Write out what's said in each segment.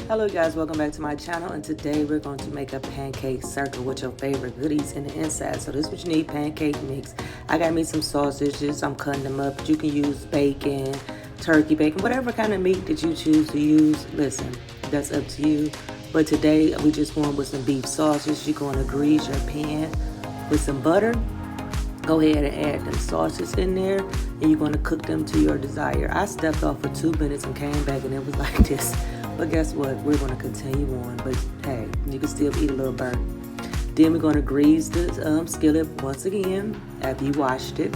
Hello guys, welcome back to my channel, and today we're going to make a pancake circle with your favorite goodies in the inside. So this is what you need: pancake mix. I got me some sausages. I'm cutting them up. You can use bacon, turkey bacon, whatever kind of meat that you choose to use. Listen, that's up to you. But today we just going with some beef sausage. You're going to grease your pan with some butter. Go ahead and add them sausages in there, and you're going to cook them to your desire. I stepped off for 2 minutes and came back and it was like this. But guess what? We're going to continue on. But hey, you can still eat a little burnt. Then we're going to grease the skillet once again after you washed it.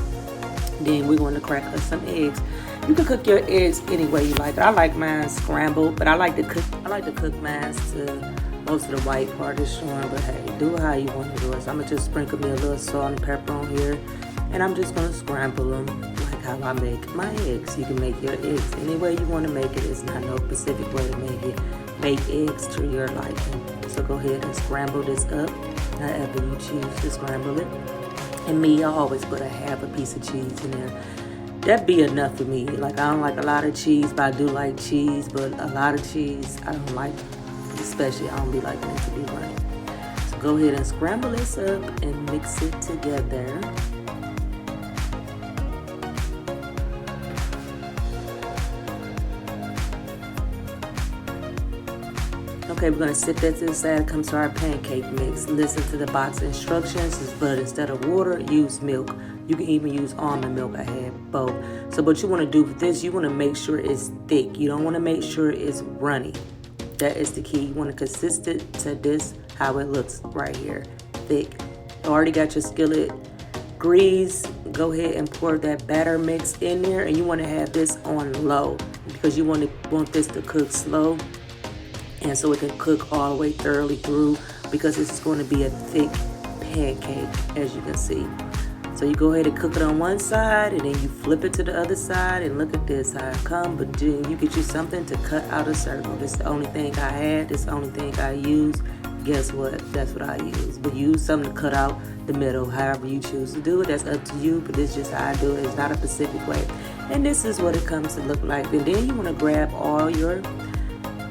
Then we're going to crack us some eggs. You can cook your eggs any way you like. I like mine scrambled, but I like to cook mine to most of the white part is showing. But hey, do it how you want to do it. So I'm gonna just sprinkle me a little salt and pepper on here, and I'm just gonna scramble them like how I make my eggs. You can make your eggs any way you want to make it. It's not no specific way to make it. Make eggs to your liking. So go ahead and scramble this up however you choose to scramble it. And me, I always put a half a piece of cheese in there. That'd be enough for me. Like, I don't like a lot of cheese, but I do like cheese. But a lot of cheese, I don't like, especially I don't be liking it to be runny. So go ahead and scramble this up and mix it together. Okay, we're gonna sit that to the side. Come to our pancake mix. Listen to the box instructions, but instead of water, use milk. You can even use almond milk. I had both. So what you want to do with this, you want to make sure it's thick. You don't want to make sure it's runny. That is the key. You want to consistent to this, how it looks right here, thick. Already got your skillet grease. Go ahead and pour that batter mix in there, and you want to have this on low because you want this to cook slow, and so it can cook all the way thoroughly through, because this is going to be a thick pancake, as you can see. So you go ahead and cook it on one side, and then you flip it to the other side, and look at this how it come. But then you get you something to cut out a circle. This is the only thing I had. This is the only thing I use. Guess what? That's what I use. But use something to cut out the middle, however you choose to do it. That's up to you, but this is just how I do it. It's not a specific way. And this is what it comes to look like. And then you want to grab all your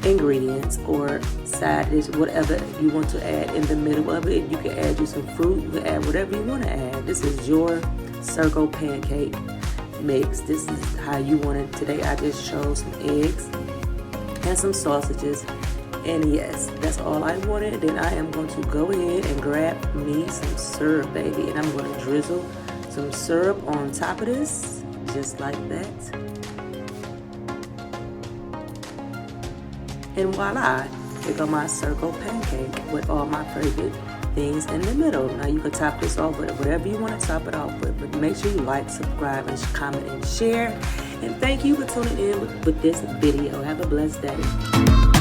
ingredients or side dish, whatever you want to add in the middle of it. You can add you some fruit. You can add whatever you want to add. This is your circle pancake mix. This is how you want it. Today I just chose some eggs and some sausages, and yes, that's all I wanted. Then I am going to go ahead and grab me some syrup, baby, and I'm going to drizzle some syrup on top of this, just like that. And voila, here go my circle pancake with all my favorite things in the middle. Now you can top this off with whatever you want to top it off with, but make sure you like, subscribe, and comment and share. And thank you for tuning in with this video. Have a blessed day.